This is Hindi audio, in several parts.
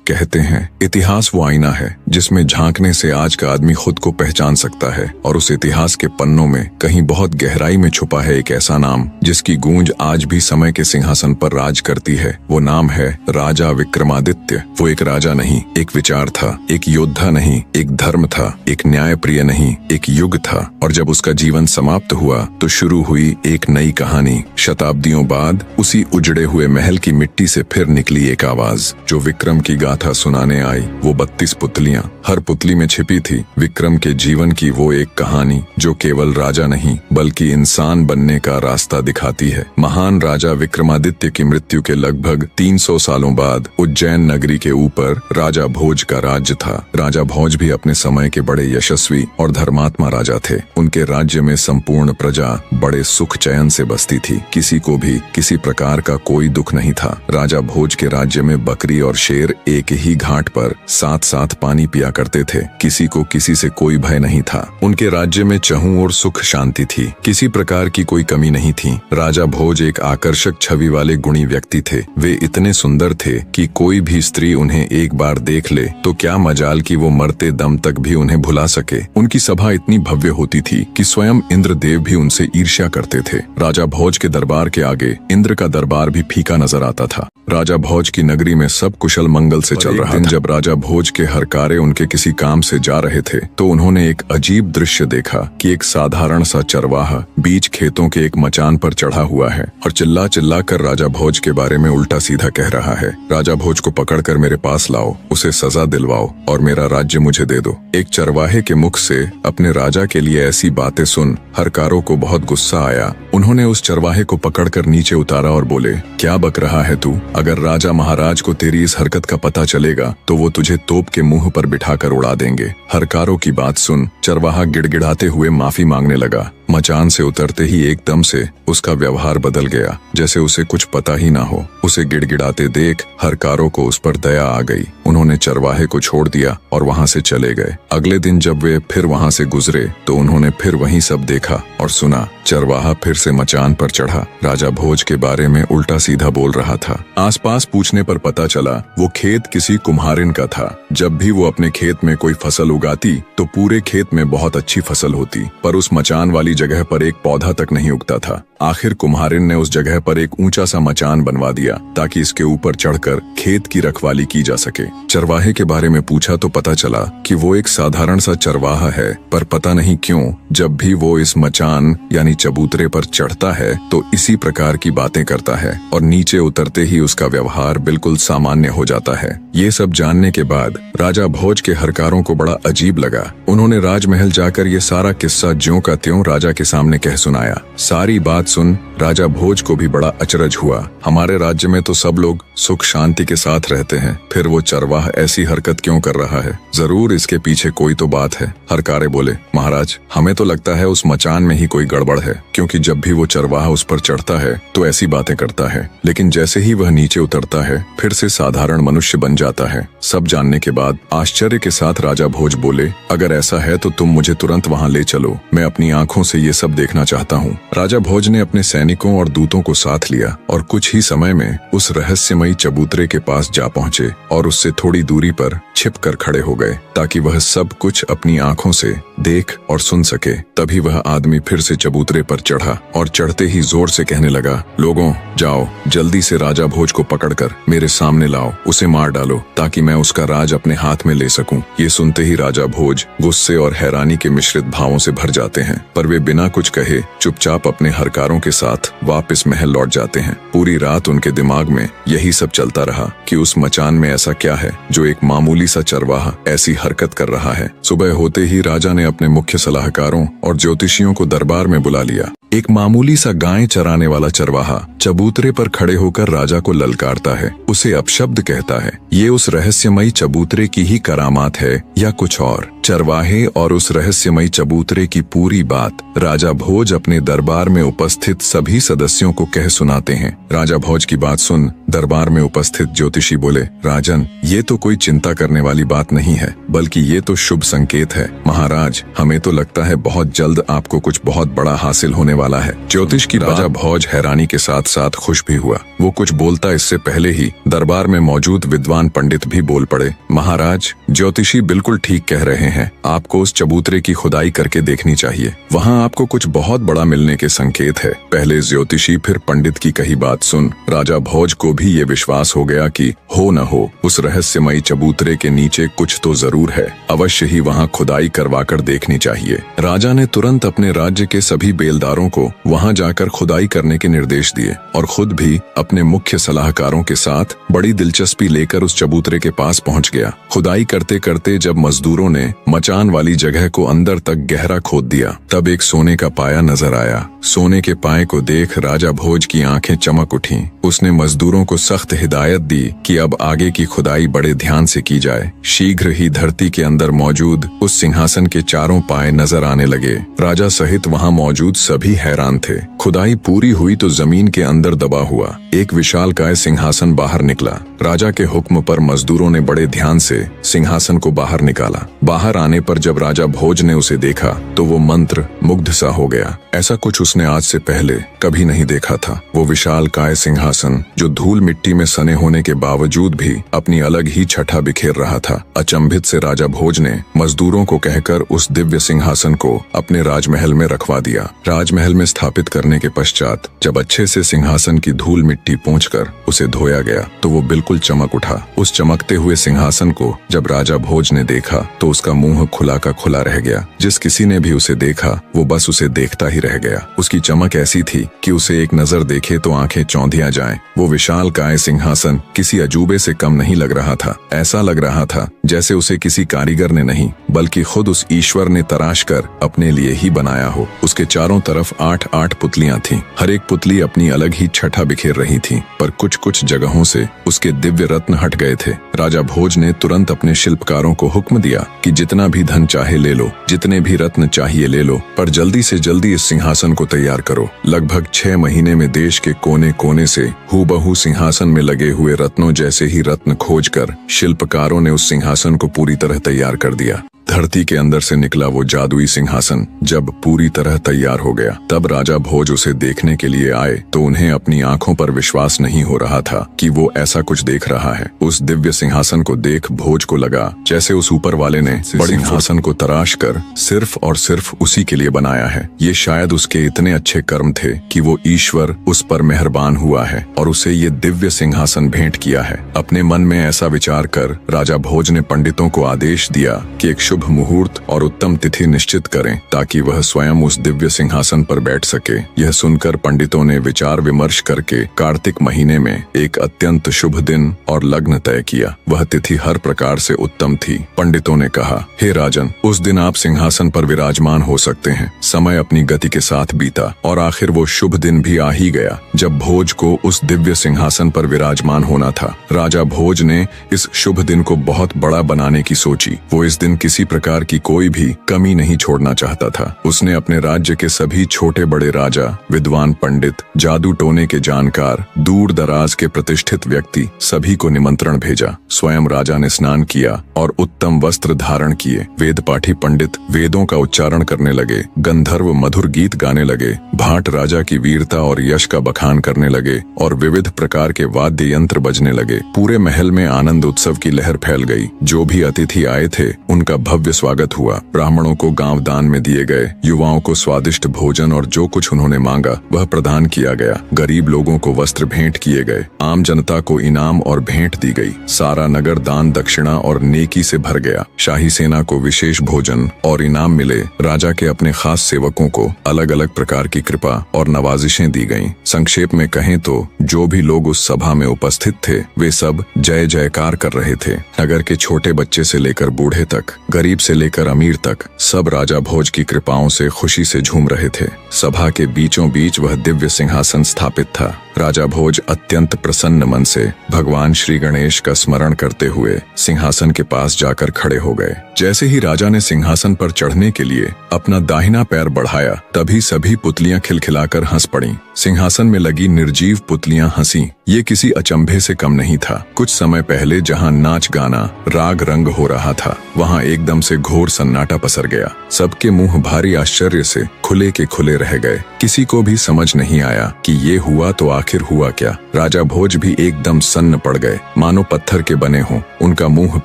कहते हैं इतिहास वो आईना है जिसमें झांकने से आज का आदमी खुद को पहचान सकता है, और उस इतिहास के पन्नों में कहीं बहुत गहराई में छुपा है एक ऐसा नाम जिसकी गूंज आज भी समय के सिंहासन पर राज करती है। वो नाम है राजा विक्रमादित्य। वो एक राजा नहीं, एक विचार था, एक योद्धा नहीं, एक धर्म था, एक न्यायप्रिय नहीं, एक युग था। और जब उसका जीवन समाप्त हुआ तो शुरू हुई एक नई कहानी। शताब्दियों बाद उसी उजड़े हुए महल की मिट्टी से फिर निकली एक आवाज जो विक्रम की गाथा सुनाने आई। वो 32 पुतलियां, हर पुतली में छिपी थी विक्रम के जीवन की वो एक कहानी जो केवल राजा नहीं बल्कि इंसान बनने का रास्ता दिखाती है। महान राजा विक्रमादित्य की मृत्यु के लगभग 300 सालों बाद उज्जैन नगरी के ऊपर राजा भोज का राज्य था। राजा भोज भी अपने समय के बड़े यशस्वी और धर्मात्मा राजा थे। उनके राज्य में संपूर्ण प्रजा बड़े सुख चैन से बसती थी। किसी को भी किसी प्रकार का कोई दुख नहीं था। राजा भोज के राज्य में बकरी और शेर एक ही घाट पर साथ साथ पानी पिया करते थे। किसी को किसी से कोई भय नहीं था। उनके राज्य में चहुं और सुख शांति थी। किसी प्रकार की कोई कमी नहीं थी। राजा भोज एक आकर्षक छवि वाले गुणी व्यक्ति थे। वे इतने सुंदर थे कि कोई भी स्त्री उन्हें एक बार देख ले तो क्या मजाल कि वो मरते दम तक भी उन्हें भुला सके। उनकी सभा इतनी भव्य होती थी कि स्वयं इंद्रदेव भी उनसे ईर्ष्या करते थे। राजा भोज के दरबार के आगे इंद्र का दरबार भी फीका नजर आता था। राजा भोज की नगरी में सब कुशल मंगल से चल रहा था। जब राजा भोज के हरकारे उनके किसी काम से जा रहे थे तो उन्होंने एक अजीब दृश्य देखा कि एक साधारण सा चरवाहा बीच खेतों के एक मचान पर चढ़ा हुआ है और चिल्ला चिल्ला कर राजा भोज के बारे में उल्टा सीधा कह रहा है। राजा भोज को पकड़कर मेरे पास लाओ, उसे सजा दिलवाओ और मेरा राज्य मुझे दे दो। एक चरवाहे के मुख से अपने राजा के लिए ऐसी बातें सुन हरकारों को बहुत गुस्सा आया। उन्होंने उस चरवाहे को पकड़कर नीचे उतारा और बोले, क्या बक रहा है तू? अगर राजा महाराज को तेरी इस हरकत का पता चलेगा तो वो तुझे तोप के मुंह पर बिठाकर उड़ा देंगे। हरकारों की बात सुन चरवाहा गिड़गिड़ाते हुए माफी मांगने लगा। मचान से उतरते ही एकदम से उसका व्यवहार बदल गया, जैसे उसे कुछ पता ही ना हो। उसे गिड़गिड़ाते देख हरकारों को उस पर दया आ गई। उन्होंने चरवाहे को छोड़ दिया और वहां से चले गए। अगले दिन जब वे फिर वहां से गुजरे तो उन्होंने फिर वही सब देखा और सुना। चरवाहा फिर से मचान पर चढ़ा, राजा भोज के बारे में उल्टा सीधा बोल रहा था। आसपास पूछने पर पता चला वो खेत किसी कुम्हारिन का था। जब भी वो अपने खेत में कोई फसल उगाती तो पूरे खेत में बहुत अच्छी फसल होती, पर उस मचान वाली जगह पर एक पौधा तक नहीं उगता था। आखिर कुम्हारिन ने उस जगह पर एक ऊंचा सा मचान बनवा दिया ताकि इसके ऊपर चढ़कर खेत की रखवाली की जा सके। चरवाहे के बारे में पूछा तो पता चला कि वो एक साधारण सा चरवाहा है, पर पता नहीं क्यों जब भी वो इस मचान यानी चबूतरे पर चढ़ता है तो इसी प्रकार की बातें करता है और नीचे उतरते ही उसका व्यवहार बिल्कुल सामान्य हो जाता है। ये सब जानने के बाद राजा भोज के हरकारों को बड़ा अजीब लगा। उन्होंने राजमहल जाकर ये सारा किस्सा ज्यों का त्यों राजा के सामने कह सुनाया। सारी बात सुन राजा भोज को भी बड़ा अचरज हुआ। हमारे राज्य में तो सब लोग सुख शांति के साथ रहते हैं, फिर वो चरवाह ऐसी हरकत क्यों कर रहा है? जरूर इसके पीछे कोई तो बात है। हरकारे बोले, महाराज हमें तो लगता है उस मचान में ही कोई गड़बड़ है, क्योंकि जब भी वो चरवाहा उस पर चढ़ता है तो ऐसी बातें करता है, लेकिन जैसे ही वह नीचे उतरता है फिर से साधारण मनुष्य बन जाता है। सब जानने के बाद आश्चर्य के साथ राजा भोज बोले, अगर ऐसा है तो तुम मुझे तुरंत वहाँ ले चलो, मैं अपनी आंखों से ये सब देखना चाहता हूँ। राजा भोज ने अपने सैनिकों और दूतों को साथ लिया और कुछ ही समय में उस रहस्यमयी चबूतरे के पास जा पहुँचे और उससे थोड़ी दूरी पर छिपकर खड़े हो गए ताकि वह सब कुछ अपनी आंखों से देख और सुन सके। तभी वह आदमी फिर से चबूतरे पर चढ़ा और चढ़ते ही जोर से कहने लगा, लोगों जाओ जल्दी से राजा भोज को पकड़कर मेरे सामने लाओ, उसे मार डालो ताकि मैं उसका राज अपने हाथ में ले सकूं। ये सुनते ही राजा भोज गुस्से और हैरानी के मिश्रित भावों से भर जाते हैं, पर वे बिना कुछ कहे चुपचाप अपने हरकारों के साथ वापस महल लौट जाते हैं। पूरी रात उनके दिमाग में यही सब चलता रहा कि उस मचान में ऐसा क्या है जो एक मामूली सा चरवाहा ऐसी हरकत कर रहा है। सुबह होते ही राजा ने अपने मुख्य सलाहकारों और ज्योतिषियों को दरबार में बुला लिया। एक मामूली सा गाय चराने वाला चरवाहा चबूतरे पर खड़े होकर राजा को ललकारता है, उसे अपशब्द कहता है। ये उस रहस्यमयी चबूतरे की ही करामात है या कुछ और? चरवाहे और उस रहस्यमयी चबूतरे की पूरी बात राजा भोज अपने दरबार में उपस्थित सभी सदस्यों को कह सुनाते हैं। राजा भोज की बात सुन दरबार में उपस्थित ज्योतिषी बोले, राजन ये तो कोई चिंता करने करने वाली बात नहीं है, बल्कि ये तो शुभ संकेत है। महाराज, हमें तो लगता है बहुत जल्द आपको कुछ बहुत बड़ा हासिल होने वाला है। ज्योतिष की राजा भोज हैरानी के साथ साथ खुश भी हुआ। वो कुछ बोलता इससे पहले ही दरबार में मौजूद विद्वान पंडित भी बोल पड़े। महाराज, ज्योतिषी बिल्कुल ठीक कह रहे हैं, आपको उस चबूतरे की खुदाई करके देखनी चाहिए। वहाँ आपको कुछ बहुत बड़ा मिलने के संकेत है। पहले ज्योतिषी फिर पंडित की कही बात सुन राजा भोज को भी ये विश्वास हो गया कि हो न हो उस रहस्यमयी चबूतरे के नीचे कुछ तो जरूर है। अवश्य ही वहाँ खुदाई करवाकर देखनी चाहिए। राजा ने तुरंत अपने राज्य के सभी बेलदारों को वहाँ जाकर खुदाई करने के निर्देश दिए और खुद भी अपने मुख्य सलाहकारों के साथ बड़ी दिलचस्पी लेकर उस चबूतरे के पास पहुँच गया। खुदाई करते करते जब मजदूरों ने मचान वाली जगह को अंदर तक गहरा खोद दिया, तब एक सोने का पाया नजर आया। सोने के पाए को देख राजा भोज की आंखें चमक उठीं। उसने मजदूरों को सख्त हिदायत दी कि अब आगे की खुदाई बड़े ध्यान से की जाए। शीघ्र ही धरती के अंदर मौजूद उस सिंहासन के चारों पाए नजर आने लगे। राजा सहित वहां मौजूद सभी हैरान थे। खुदाई पूरी हुई तो जमीन के अंदर दबा हुआ एक विशालकाय सिंहासन बाहर निकला। राजा के हुक्म पर मजदूरों ने बड़े ध्यान से सिंहासन को बाहर निकाला। बाहर आने पर जब राजा भोज ने उसे देखा तो वो मंत्र मुग्ध सा हो गया। ऐसा कुछ उसने आज से पहले कभी नहीं देखा था। वो विशालकाय सिंहासन जो धूल मिट्टी में सने होने के बावजूद भी अपनी अलग ही छठा बिखेर रहा था। अचंभित से राजा भोज ने मजदूरों को कहकर उस दिव्य सिंहासन को अपने राजमहल में रखवा दिया। राजमहल में स्थापित करने के पश्चात जब अच्छे से सिंहासन की धूल मिट्टी पोंछकर उसे धोया गया तो वो बिल्कुल चमक उठा। उस चमकते हुए सिंहासन को जब राजा भोज ने देखा तो उसका मुंह खुला का खुला रह गया। जिस किसी ने भी उसे देखा वो बस उसे देखता ही रह गया। उसकी चमक ऐसी थी कि उसे एक नजर देखे तो आंखें चौंधिया जाएं। वो विशालकाय सिंहासन किसी अजूबे से कम नहीं लग रहा था। ऐसा लग रहा था जैसे उसे किसी कारीगर ने नहीं बल्कि खुद उस ईश्वर ने तराश कर अपने लिए ही बनाया हो। उसके चारों तरफ 8-8 पुतलियां थीं। हर एक पुतली अपनी अलग ही छठा बिखेर रही थी, पर कुछ कुछ जगहों से उसके दिव्य रत्न हट गए थे। राजा भोज ने तुरंत अपने शिल्पकारों को हुक्म दिया कि जितना भी धन चाहे ले लो, जितने भी रत्न चाहिए ले लो, पर जल्दी से जल्दी इस सिंहासन को तैयार करो। लगभग 6 महीने में देश के कोने कोने से हूबहू सिंहासन में लगे हुए रत्नों जैसे ही रत्न खोजकर शिल्पकारों ने उस सिंहासन को पूरी तरह तैयार कर दिया। धरती के अंदर से निकला वो जादुई सिंहासन जब पूरी तरह तैयार हो गया, तब राजा भोज उसे देखने के लिए आए तो उन्हें अपनी आंखों पर विश्वास नहीं हो रहा था कि वो ऐसा कुछ देख रहा है। उस दिव्य सिंहासन को देख भोज को लगा जैसे उस ऊपर वाले ने बड़े सिंहासन को तराश कर सिर्फ और सिर्फ उसी के लिए बनाया है। ये शायद उसके इतने अच्छे कर्म थे कि वो ईश्वर उस पर मेहरबान हुआ है और उसे ये दिव्य सिंहासन भेंट किया है। अपने मन में ऐसा विचार कर राजा भोज ने पंडितों को आदेश दिया कि एक शुभ मुहूर्त और उत्तम तिथि निश्चित करें ताकि वह स्वयं उस दिव्य सिंहासन पर बैठ सके। यह सुनकर पंडितों ने विचार विमर्श करके कार्तिक महीने में एक अत्यंत शुभ दिन और लग्न तय किया। वह तिथि हर प्रकार से उत्तम थी। पंडितों ने कहा, हे राजन, उस दिन आप सिंहासन पर विराजमान हो सकते हैं। समय अपनी गति के साथ बीता और आखिर वो शुभ दिन भी आ ही गया जब भोज को उस दिव्य सिंहासन पर विराजमान होना था। राजा भोज ने इस शुभ दिन को बहुत बड़ा बनाने की सोची। वो इस दिन किसी प्रकार की कोई भी कमी नहीं छोड़ना चाहता था। उसने अपने राज्य के सभी छोटे बड़े राजा, विद्वान पंडित, जादू टोने के जानकार, दूर दराज के प्रतिष्ठित व्यक्ति सभी को निमंत्रण भेजा। स्वयं राजा ने स्नान किया और उत्तम वस्त्र धारण किए। वेद पाठी पंडित वेदों का उच्चारण करने लगे, गंधर्व मधुर गीत गाने लगे, भाट राजा की वीरता और यश का बखान करने लगे और विविध प्रकार के वाद्य यंत्र बजने लगे। पूरे महल में आनंद उत्सव की लहर फैल गई। जो भी अतिथि आए थे उनका भव्य स्वागत हुआ। ब्राह्मणों को गांव दान में दिए गए, युवाओं को स्वादिष्ट भोजन और जो कुछ उन्होंने मांगा वह प्रदान किया गया। गरीब लोगों को वस्त्र भेंट किए गए, आम जनता को इनाम और भेंट दी गई। सारा नगर दान दक्षिणा और नेकी से भर गया। शाही सेना को विशेष भोजन और इनाम मिले। राजा के अपने खास सेवकों को अलग अलग प्रकार की कृपा और नवाजिशें दी गईं। संक्षेप में कहें तो जो भी लोग उस सभा में उपस्थित थे वे सब जय जयकार कर रहे थे। नगर के छोटे बच्चे से लेकर बूढ़े तक, गरीब से लेकर अमीर तक सब राजा भोज की कृपाओं से खुशी से झूम रहे थे। सभा के बीचों बीच वह दिव्य सिंहासन स्थापित था। राजा भोज अत्यंत प्रसन्न मन से भगवान श्री गणेश का स्मरण करते हुए सिंहासन के पास जाकर खड़े हो गए। जैसे ही राजा ने सिंहासन पर चढ़ने के लिए अपना दाहिना पैर बढ़ाया, तभी सभी पुतलियां खिलखिलाकर हंस पड़ीं। सिंहासन में लगी निर्जीव पुतलियां हंसी। ये किसी अचंभे से कम नहीं था। कुछ समय पहले जहां नाच गाना राग रंग हो रहा था, वहां एकदम से घोर सन्नाटा पसर गया। सबके मुंह भारी आश्चर्य से खुले के खुले रह गए। किसी को भी समझ नहीं आया कि ये हुआ तो आखिर हुआ क्या। राजा भोज भी एकदम सन्न पड़ गए, मानो पत्थर के बने हों। उनका मुंह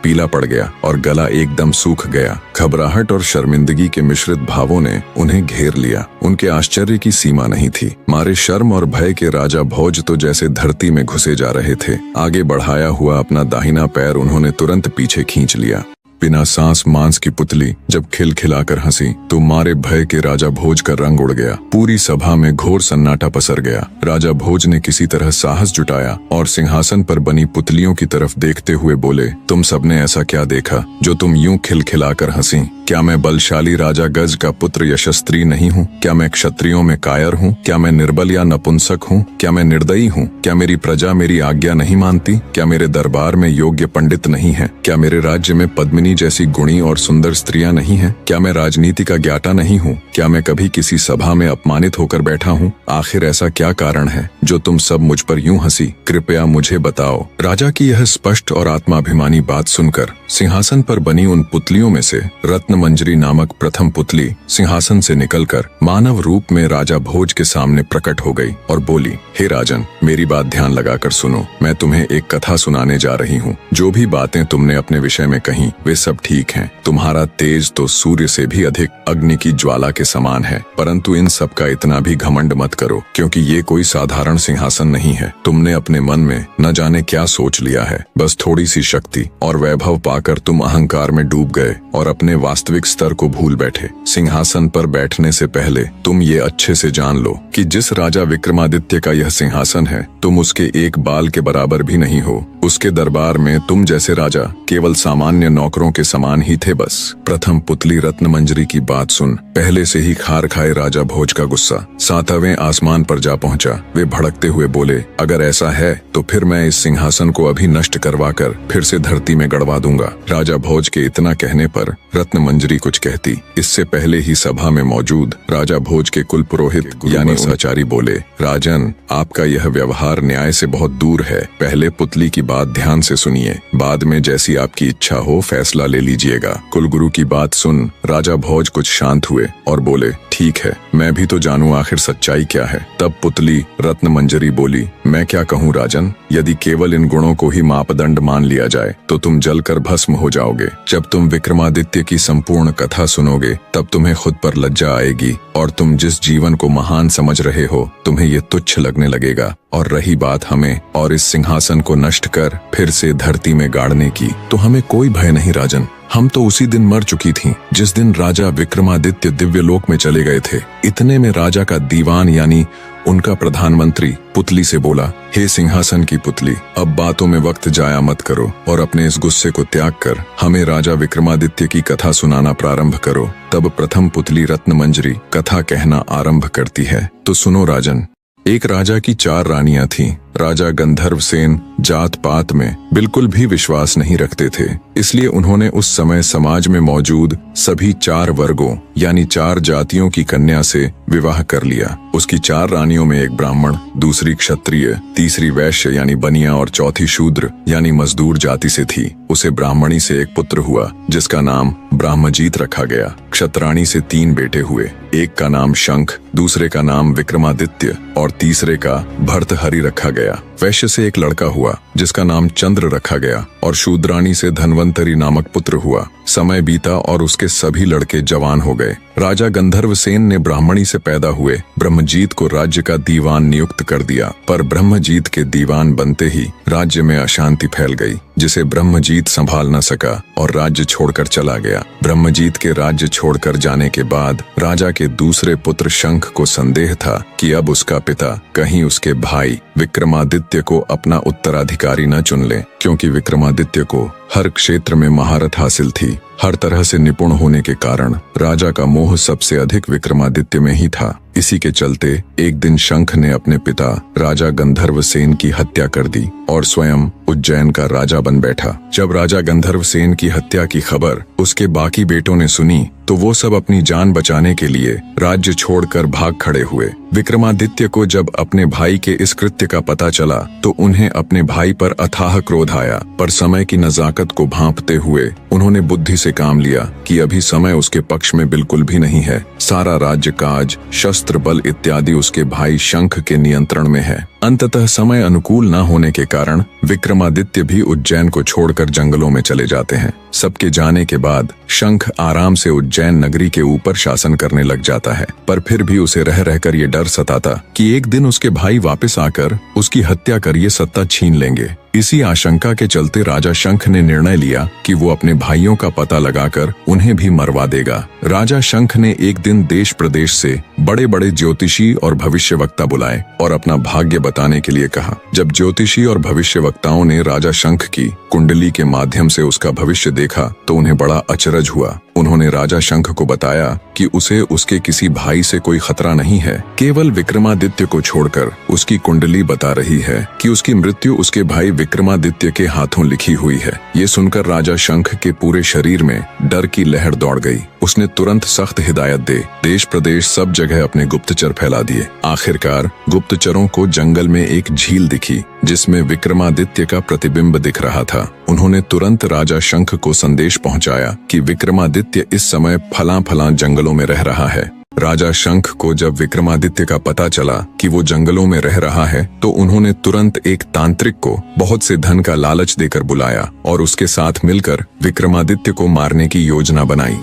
पीला पड़ गया और गला एकदम सूख गया। घबराहट और शर्मिंदगी के मिश्रित भावों ने उन्हें घेर लिया। उनके आश्चर्य की सीमा नहीं थी। मारे शर्म और भय के राजा भोज तो जैसे धरती में घुसे जा रहे थे। आगे बढ़ाया हुआ अपना दाहिना पैर उन्होंने तुरंत पीछे खींच लिया। बिना सांस मांस की पुतली जब खिलखिलाकर हंसी तो मारे भय के राजा भोज का रंग उड़ गया। पूरी सभा में घोर सन्नाटा पसर गया। राजा भोज ने किसी तरह साहस जुटाया और सिंहासन पर बनी पुतलियों की तरफ देखते हुए बोले, तुम सबने ऐसा क्या देखा जो तुम यूं खिलखिलाकर हंसी? क्या मैं बलशाली राजा गज का पुत्र यशस्वी नहीं हूँ? क्या मैं क्षत्रियों में कायर हूँ? क्या मैं निर्बल या नपुंसक हूँ? क्या मैं निर्दयी हूँ? क्या मेरी प्रजा मेरी आज्ञा नहीं मानती? क्या मेरे दरबार में योग्य पंडित नहीं है? क्या मेरे राज्य में पद्मिनी जैसी गुणी और सुंदर स्त्रियां नहीं हैं? क्या मैं राजनीति का ज्ञाता नहीं हूँ? क्या मैं कभी किसी सभा में अपमानित होकर बैठा हूँ? आखिर ऐसा क्या कारण है जो तुम सब मुझ पर यूं हंसी? कृपया मुझे बताओ। राजा की यह स्पष्ट और आत्माभिमानी बात सुनकर सिंहासन पर बनी उन पुतलियों में से रत्न मंजरी नामक प्रथम पुतली सिंहासन से निकलकर मानव रूप में राजा भोज के सामने प्रकट हो गई और बोली, हे राजन, मेरी बात ध्यान लगाकर सुनो। मैं तुम्हें एक कथा सुनाने जा रही हूँ। जो भी बातें तुमने अपने विषय में कही वे सब ठीक हैं। तुम्हारा तेज तो सूर्य से भी अधिक अग्नि की ज्वाला के समान है, परंतु इन सब का इतना भी घमंड मत करो, क्योंकि ये कोई साधारण सिंहासन नहीं है। तुमने अपने मन में न जाने क्या सोच लिया है। बस थोड़ी सी शक्ति और वैभव पाकर तुम अहंकार में डूब गए और अपने वास्तविक स्तर को भूल बैठे। सिंहासन पर बैठने से पहले तुम ये अच्छे से जान लो कि जिस राजा विक्रमादित्य का यह सिंहासन है, तुम उसके एक बाल के बराबर भी नहीं हो। उसके दरबार में तुम जैसे राजा केवल सामान्य नौकरों के समान ही थे बस। प्रथम पुतली रत्न मंजरी की बात सुन पहले से ही खार खाए राजा भोज का गुस्सा 7वें आसमान पर जा पहुंचा। वे भड़कते हुए बोले, अगर ऐसा है तो फिर मैं इस सिंहासन को अभी नष्ट करवाकर फिर से धरती में गड़वा दूंगा। राजा भोज के इतना कहने पर रत्न मंजरी कुछ कहती। इससे पहले ही सभा में मौजूद राजा भोज के कुल पुरोहित यानी सहचारी बोले, राजन, आपका यह व्यवहार न्याय से बहुत दूर है। पहले पुतली की बात ध्यान से सुनिए, बाद में जैसी आपकी इच्छा हो फैसला ले लीजिएगा। कुलगुरु की बात सुन राजा भोज कुछ शांत हुए और बोले, ठीक है, मैं भी तो जानूं आखिर सच्चाई क्या है। तब पुतली रत्न मंजरी बोली, मैं क्या कहूँ राजन, यदि केवल इन गुणों को ही मापदंड मान लिया जाए तो तुम जलकर भस्म हो जाओगे। जब तुम विक्रमादित्य की संपूर्ण कथा सुनोगे तब तुम्हें खुद पर लज्जा आएगी और तुम जिस जीवन को महान समझ रहे हो तुम्हें ये तुच्छ लगने लगेगा। और रही बात हमें और इस सिंहासन को नष्ट कर फिर से धरती में गाड़ने की, तो हमें कोई भय नहीं राजन। हम तो उसी दिन मर चुकी थीं जिस दिन राजा विक्रमादित्य दिव्य लोक में चले गए थे। इतने में राजा का दीवान यानी उनका प्रधानमंत्री पुतली से बोला, हे सिंहासन की पुतली, अब बातों में वक्त जाया मत करो और अपने इस गुस्से को त्याग कर हमें राजा विक्रमादित्य की कथा सुनाना प्रारंभ करो। तब प्रथम पुतली रत्न मंजरी कथा कहना आरंभ करती है। तो सुनो राजन। एक राजा की 4 रानियां थीं। राजा गंधर्वसेन जात पात में बिल्कुल भी विश्वास नहीं रखते थे, इसलिए उन्होंने उस समय समाज में मौजूद सभी 4 वर्गों यानी 4 जातियों की कन्या से विवाह कर लिया। उसकी 4 रानियों में एक ब्राह्मण, दूसरी क्षत्रिय, तीसरी वैश्य यानी बनिया और चौथी शूद्र यानी मजदूर जाति से थी। उसे ब्राह्मणी से एक पुत्र हुआ जिसका नाम ब्रह्मजीत रखा गया। क्षत्राणी से 3 बेटे हुए, एक का नाम शंख, दूसरे का नाम विक्रमादित्य और तीसरे का भर्तहरि रखा गया। वैश्य से एक लड़का हुआ जिसका नाम चंद्र रखा गया और शूद्राणी से धन्वंतरी नामक पुत्र हुआ। समय बीता और उसके सभी लड़के जवान हो गए। राजा गंधर्वसेन ने ब्राह्मणी से पैदा हुए ब्रह्मजीत को राज्य का दीवान नियुक्त कर दिया, पर ब्रह्मजीत के दीवान बनते ही राज्य में अशांति फैल गई, जिसे ब्रह्मजीत संभाल न सका और राज्य छोड़कर चला गया। ब्रह्मजीत के राज्य छोड़कर जाने के बाद राजा के दूसरे पुत्र शंख को संदेह था कि अब उसका पिता कहीं उसके भाई विक्रमादित्य को अपना उत्तराधिकारी न चुन ले, क्योंकि विक्रमादित्य को हर क्षेत्र में महारत हासिल थी। हर तरह से निपुण होने के कारण राजा का मोह सबसे अधिक विक्रमादित्य में ही था। इसी के चलते एक दिन शंख ने अपने पिता राजा गंधर्व सेन की हत्या कर दी और स्वयं उज्जैन का राजा बन बैठा। जब राजा गंधर्व सेन की हत्या की खबर उसके बाकी बेटों ने सुनी तो वो सब अपनी जान बचाने के लिए राज्य छोड़कर भाग खड़े हुए। विक्रमादित्य को जब अपने भाई के इस कृत्य का पता चला तो उन्हें अपने भाई पर अथाह क्रोध आया, पर समय की नजाकत को भांपते हुए उन्होंने बुद्धि से काम लिया कि अभी समय उसके पक्ष में बिल्कुल भी नहीं है। सारा राज्य काज, शस्त्र बल इत्यादि उसके भाई शंख के नियंत्रण में है। अंततः समय अनुकूल न होने के कारण विक्रमादित्य भी उज्जैन को छोड़कर जंगलों में चले जाते हैं। सबके जाने के बाद शंख आराम से उज्जैन नगरी के ऊपर शासन करने लग जाता है, पर फिर भी उसे रह रहकर ये डर सताता कि एक दिन उसके भाई वापस आकर उसकी हत्या कर ये सत्ता छीन लेंगे। इसी आशंका के चलते राजा शंख ने निर्णय लिया कि वो अपने भाइयों का पता लगाकर उन्हें भी मरवा देगा। राजा शंख ने एक दिन देश प्रदेश से बड़े बड़े ज्योतिषी और भविष्यवक्ता बुलाए और अपना भाग्य बताने के लिए कहा। जब ज्योतिषी और भविष्यवक्ताओं ने राजा शंख की कुंडली के माध्यम से उसका भविष्य देखा तो उन्हें बड़ा अचरज हुआ। उन्होंने राजा शंख को बताया कि उसे उसके किसी भाई से कोई खतरा नहीं है, केवल विक्रमादित्य को छोड़कर उसकी कुंडली बता रही है कि उसकी मृत्यु उसके भाई विक्रमादित्य के हाथों लिखी हुई है। ये सुनकर राजा शंख के पूरे शरीर में डर की लहर दौड़ गई। उसने तुरंत सख्त हिदायत दे देश प्रदेश सब जगह अपने गुप्तचर फैला दिए। आखिरकार गुप्तचरों को जंगल में एक झील दिखी जिसमें विक्रमादित्य का प्रतिबिंब दिख रहा था। उन्होंने तुरंत राजा शंख को संदेश पहुंचाया कि विक्रमादित्य इस समय फलां जंगलों में रह रहा है। राजा शंख को जब विक्रमादित्य का पता चला कि वो जंगलों में रह रहा है तो उन्होंने तुरंत एक तांत्रिक को बहुत से धन का लालच देकर बुलाया और उसके साथ मिलकर विक्रमादित्य को मारने की योजना बनाई।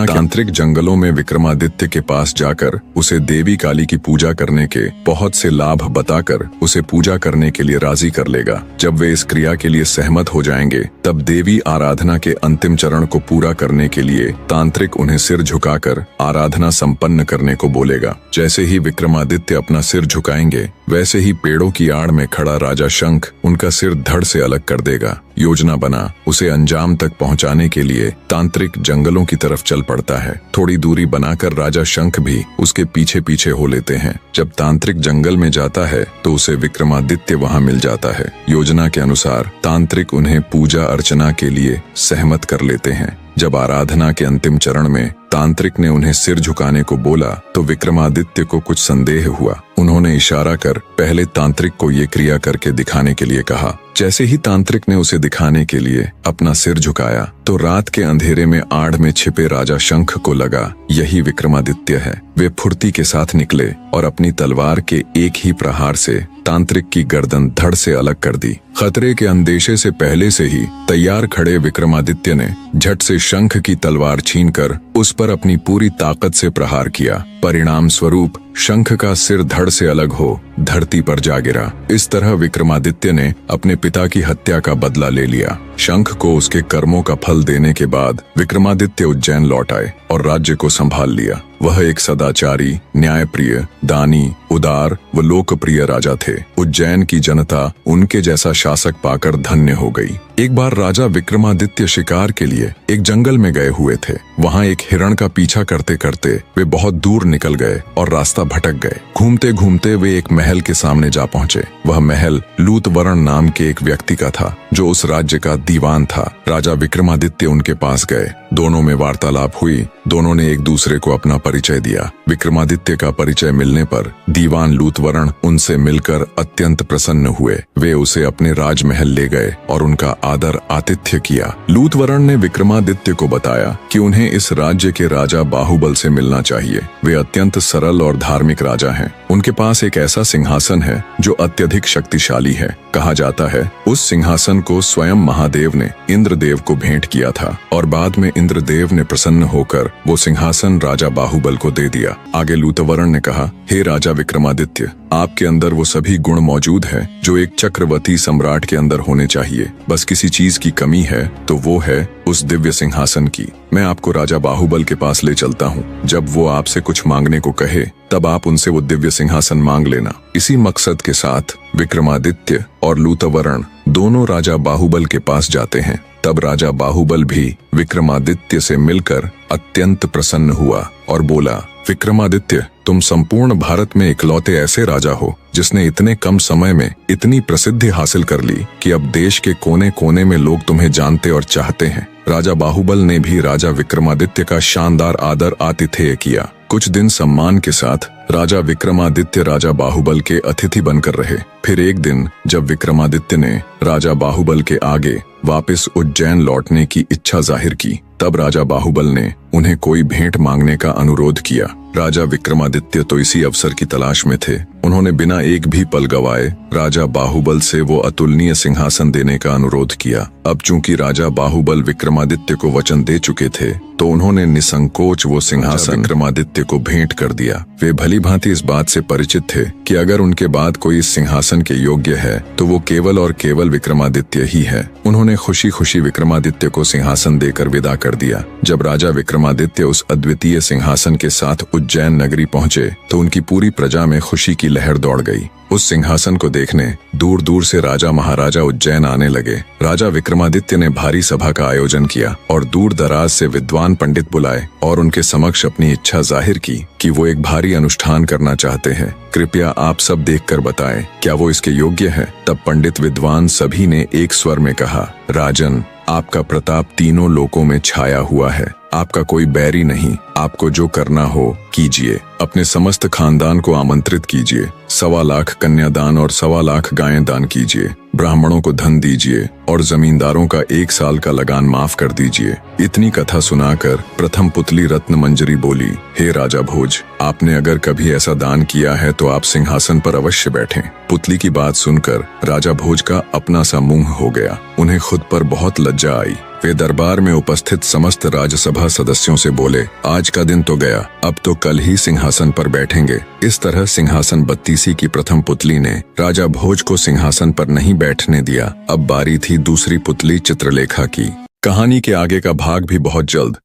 तांत्रिक जंगलों में विक्रमादित्य के पास जाकर उसे देवी काली की पूजा करने के बहुत से लाभ बताकर उसे पूजा करने के लिए राजी कर लेगा। जब वे इस क्रिया के लिए सहमत हो जाएंगे तब देवी आराधना के अंतिम चरण को पूरा करने के लिए तांत्रिक उन्हें सिर झुकाकर आराधना संपन्न करने को बोलेगा। जैसे ही विक्रमादित्य अपना सिर झुकाएंगे वैसे ही पेड़ों की आड़ में खड़ा राजा शंख उनका सिर धड़ से अलग कर देगा। योजना बना उसे अंजाम तक पहुंचाने के लिए तांत्रिक जंगलों की तरफ चल पड़ता है। थोड़ी दूरी बनाकर राजा शंख भी उसके पीछे पीछे हो लेते हैं। जब तांत्रिक जंगल में जाता है तो उसे विक्रमादित्य वहां मिल जाता है। योजना के अनुसार तांत्रिक उन्हें पूजा अर्चना के लिए सहमत कर लेते हैं। जब आराधना के अंतिम चरण में तांत्रिक ने उन्हें सिर झुकाने को बोला तो विक्रमादित्य को कुछ संदेह हुआ। उन्होंने इशारा कर पहले तांत्रिक को ये क्रिया करके दिखाने के लिए कहा। जैसे ही तांत्रिक ने उसे दिखाने के लिए अपना सिर झुकाया तो रात के अंधेरे में आड़ में छिपे राजा शंख को लगा यही विक्रमादित्य है। वे फुर्ती के साथ निकले और अपनी तलवार के एक ही प्रहार से तांत्रिक की गर्दन धड़ से अलग कर दी। खतरे के अंदेशे से पहले से ही तैयार खड़े विक्रमादित्य ने झट से शंख की तलवार छीनकर उस पर अपनी पूरी ताकत से प्रहार किया। परिणाम स्वरूप शंख का सिर धड़ से अलग हो धरती पर जा गिरा। इस तरह विक्रमादित्य ने अपने पिता की हत्या का बदला ले लिया। शंख को उसके कर्मों का फल देने के बाद विक्रमादित्य उज्जैन लौट आए और राज्य को संभाल लिया। वह एक सदाचारी, न्यायप्रिय, दानी, उदार व लोकप्रिय राजा थे। उज्जैन की जनता उनके जैसा शासक पाकर धन्य हो गई। एक बार राजा विक्रमादित्य शिकार के लिए एक जंगल में गए हुए थे। वहां एक हिरण का पीछा करते करते वे बहुत दूर निकल गए और रास्ता भटक गए। घूमते घूमते वे एक महल के सामने जा पहुंचे। वह महल लूतवरण नाम के एक व्यक्ति का था जो उस राज्य का दीवान था। राजा विक्रमादित्य उनके पास गए। दोनों में वार्तालाप हुई। दोनों ने एक दूसरे को अपना परिचय दिया। विक्रमादित्य का परिचय मिलने पर दीवान लूतवरण उनसे मिलकर अत्यंत प्रसन्न हुए। वे उसे अपने राजमहल ले गए और उनका आदर आतिथ्य किया। लूतवरण ने विक्रमादित्य को बताया कि उन्हें इस राज्य के राजा बाहुबल से मिलना चाहिए। वे अत्यंत सरल और धार्मिक राजा हैं। उनके पास एक ऐसा सिंहासन है जो अत्यधिक शक्तिशाली है। कहा जाता है उस सिंहासन को स्वयं महादेव ने इंद्रदेव को भेंट किया था और बाद में इंद्रदेव ने प्रसन्न होकर वो सिंहासन राजा बाहुबल को दे दिया। आगे लूतवरण ने कहा, हे राजा विक्रमादित्य, आपके अंदर वो सभी गुण मौजूद हैं जो एक चक्रवर्ती सम्राट के अंदर होने चाहिए। बस किसी चीज की कमी है तो वो है उस दिव्य सिंहासन की। मैं आपको राजा बाहुबल के पास ले चलता हूँ। जब वो आपसे कुछ मांगने को कहे तब आप उनसे वो दिव्य सिंहासन मांग लेना। इसी मकसद के साथ विक्रमादित्य और लूतवरण दोनों राजा बाहुबल के पास जाते हैं। तब राजा बाहुबल भी विक्रमादित्य से मिलकर अत्यंत प्रसन्न हुआ और बोला, विक्रमादित्य, तुम संपूर्ण भारत में इकलौते ऐसे राजा हो जिसने इतने कम समय में इतनी प्रसिद्धि हासिल कर ली कि अब देश के कोने कोने में लोग तुम्हें जानते और चाहते हैं। राजा बाहुबल ने भी राजा विक्रमादित्य का शानदार आदर आतिथेय किया। कुछ दिन सम्मान के साथ राजा विक्रमादित्य राजा बाहुबल के अतिथि बनकर रहे। फिर एक दिन जब विक्रमादित्य ने राजा बाहुबल के आगे वापस उज्जैन लौटने की इच्छा जाहिर की, तब राजा बाहुबल ने उन्हें कोई भेंट मांगने का अनुरोध किया। राजा विक्रमादित्य तो इसी अवसर की तलाश में थे। उन्होंने बिना एक भी पल गवाए राजा बाहुबल से वो अतुलनीय सिंहासन देने का अनुरोध किया। अब चूंकि राजा बाहुबल विक्रमादित्य को वचन दे चुके थे, तो उन्होंने निसंकोच वो सिंहासन विक्रमादित्य को भेंट कर दिया। वे भली भांति इस बात से परिचित थे कि अगर उनके बाद कोई इस सिंहासन के योग्य है तो वो केवल और केवल विक्रमादित्य ही है। उन्होंने खुशी खुशी विक्रमादित्य को सिंहासन देकर विदा कर दिया। जब राजा विक्रमादित्य उस अद्वितीय सिंहासन के साथ उज्जैन नगरी पहुंचे तो उनकी पूरी प्रजा में खुशी की लहर दौड़ गई। उस सिंहासन को देखने दूर दूर से राजा महाराजा उज्जैन आने लगे। राजा विक्रमादित्य ने भारी सभा का आयोजन किया और दूर दराज से विद्वान पंडित बुलाए और उनके समक्ष अपनी इच्छा जाहिर की कि वो एक भारी अनुष्ठान करना चाहते हैं। कृपया आप सब देखकर बताएं, क्या वो इसके योग्य है? तब पंडित विद्वान सभी ने एक स्वर में कहा, राजन, आपका प्रताप तीनों लोकों में छाया हुआ है। आपका कोई बैरी नहीं। आपको जो करना हो कीजिए। अपने समस्त खानदान को आमंत्रित कीजिए। 1.25 लाख कन्यादान और 1.25 लाख गायें दान कीजिए। ब्राह्मणों को धन दीजिए और जमींदारों का 1 साल का लगान माफ कर दीजिए। इतनी कथा सुनाकर प्रथम पुतली रत्न मंजरी बोली, हे राजा भोज, आपने अगर कभी ऐसा दान किया है तो आप सिंहासन पर अवश्य बैठें। पुतली की बात सुनकर राजा भोज का अपना सा मुंह हो गया। उन्हें खुद पर बहुत लज्जा आई। वे दरबार में उपस्थित समस्त राज्यसभा सदस्यों से बोले, आज का दिन तो गया, अब तो कल ही सिंहासन पर बैठेंगे। इस तरह सिंहासन बत्तीसी की प्रथम पुतली ने राजा भोज को सिंहासन पर नहीं बैठने दिया। अब बारी थी दूसरी पुतली चित्रलेखा की। कहानी के आगे का भाग भी बहुत जल्द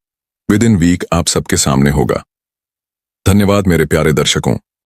विद इन वीक आप सबके सामने होगा। धन्यवाद मेरे प्यारे दर्शकों।